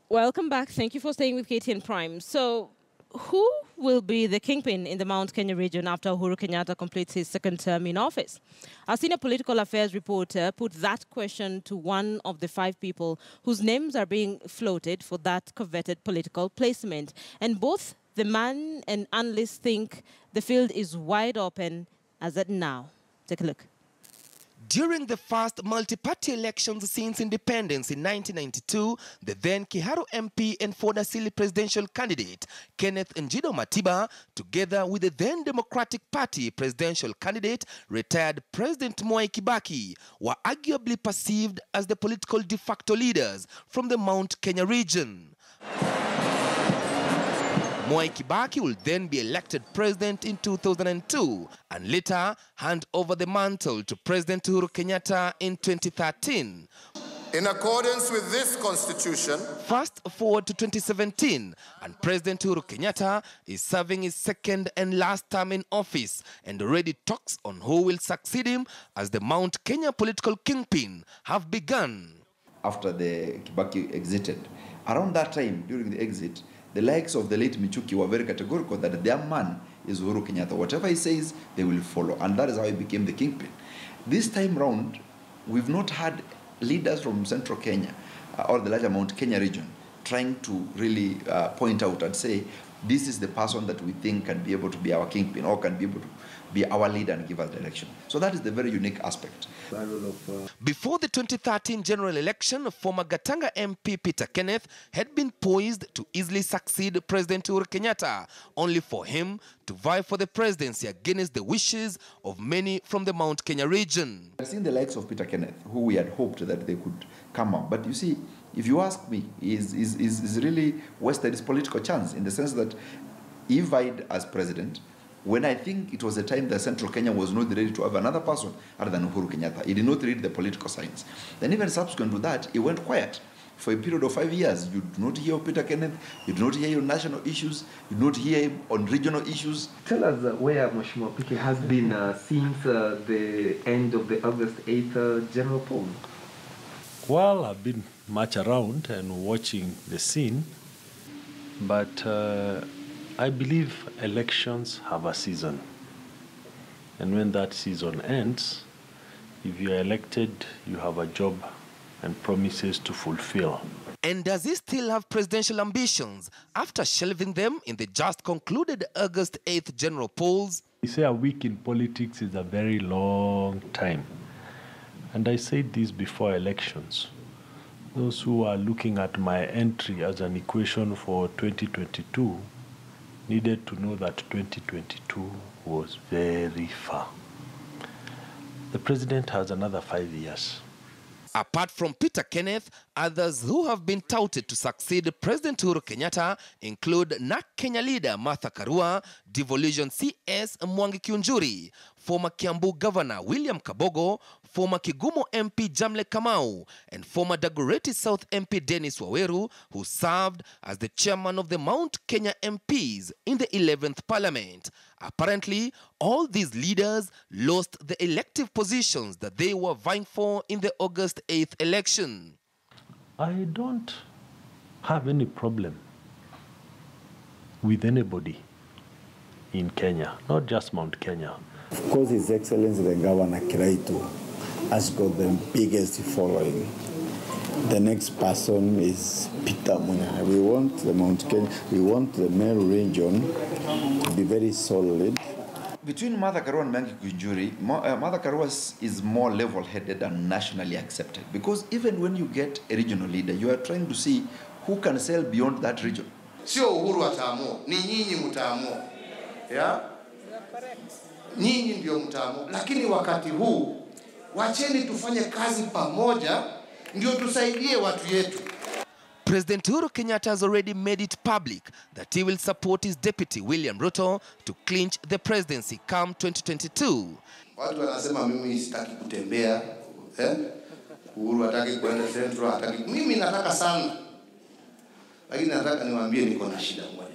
Welcome back. Thank you for staying with KTN Prime. So, who will be the kingpin in the Mt.Kenya region after Uhuru Kenyatta completes his second term in office? Our senior political affairs reporter put that question to one of the 5 people whose names are being floated for that coveted political placement. And both the man and analysts think the field is wide open as at now. Take a look. During the first multi-party elections since independence in 1992, the then Kiharu MP and Ford Asili presidential candidate Kenneth Njido Matiba, together with the then Democratic Party presidential candidate retired President Mwai Kibaki, were arguably perceived as the political de facto leaders from the Mt.Kenya region. Mwai Kibaki will then be elected president in 2002 and later hand over the mantle to President Uhuru Kenyatta in 2013. In accordance with this constitution. Fast forward to 2017 and President Uhuru Kenyatta is serving his second and last term in office, and already talks on who will succeed him as the Mt.Kenya political kingpin have begun. After the Kibaki exited, around that time during the exit, the likes of the late Michuki were very categorical that their man is Uhuru Kenyatta. Whatever he says, they will follow. And that is how he became the kingpin. This time round, we've not had leaders from central Kenya or the larger Mount Kenya region trying to really point out and say, this is the person that we think can be able to be our kingpin or can be able to be our leader and give us direction. So that is the very unique aspect. Before the 2013 general election, former Gatanga MP Peter Kenneth had been poised to easily succeed President Uhuru Kenyatta, only for him to vie for the presidency against the wishes of many from the Mount Kenya region. I've seen the likes of Peter Kenneth, who we had hoped that they could come up. But you see, if you ask me, he's really wasted his political chance in the sense that he vied as president when I think it was a time that Central Kenya was not ready to have another person other than Uhuru Kenyatta. He did not read the political science. Then even subsequent to that, he went quiet. For a period of 5 years, you do not hear of Peter Kenneth, you do not hear on national issues, you do not hear him on regional issues. Tell us where Mheshimiwa Piki has been since the end of the August 8th general poll. Well, I've been much around and watching the scene, but I believe elections have a season. And when that season ends, if you are elected, you have a job and promises to fulfill. And does he still have presidential ambitions after shelving them in the just concluded August 8th general polls? They say a week in politics is a very long time. And I said this before elections. Those who are looking at my entry as an equation for 2022 needed to know that 2022 was very far. The president has another 5 years. Apart from Peter Kenneth, others who have been touted to succeed President Uhuru Kenyatta include NAK Kenya leader Martha Karua, Devolution CS Mwangi Kiunjuri, former Kiambu Governor William Kabogo, former Kigumo MP Jamle Kamau, and former Dagoretti South MP Dennis Waweru, who served as the chairman of the Mount Kenya MPs in the 11th Parliament. Apparently, all these leaders lost the elective positions that they were vying for in the August 8th election. I don't have any problem with anybody in Kenya, not just Mount Kenya. Of course, His Excellency the Governor Kiraitu has got the biggest following. The next person is Peter Munya. We want the Mount Kenya, we want the Meru region to be very solid. Between Martha Karua and Mwangi Kiunjuri, Martha Karua is more level-headed and nationally accepted. Because even when you get a regional leader, you are trying to see who can sell beyond that region. Sio Uhuru ataamua, ni nyinyi mtaamua. Yeah? Nyinyi ndio mtaamua. Lakini wakati huu, wacheni tufanye kazi pamoja, ndio tusaidie watu yetu. President Uhuru Kenyatta has already made it public that he will support his deputy William Ruto to clinch the presidency come 2022. Watu wanasema mimi sitaki kutembea, Uhuru hataki kwenda Central, hataki. Mimi nataka sana. Lakini nataka niwaambie niko na shida moja.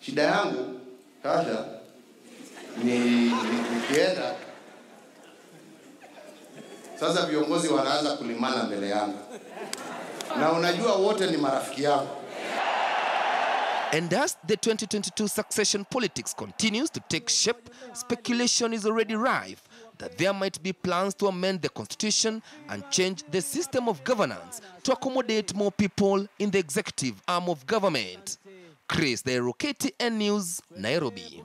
Shida yangu sasa nikienda sasa viongozi wanaanza kulimana mbele yangu. Na unajua wote ni marafiki yangu. And as the 2022 succession politics continues to take shape, speculation is already rife that there might be plans to amend the constitution and change the system of governance to accommodate more people in the executive arm of government. Chris Deruketi, N News, Nairobi.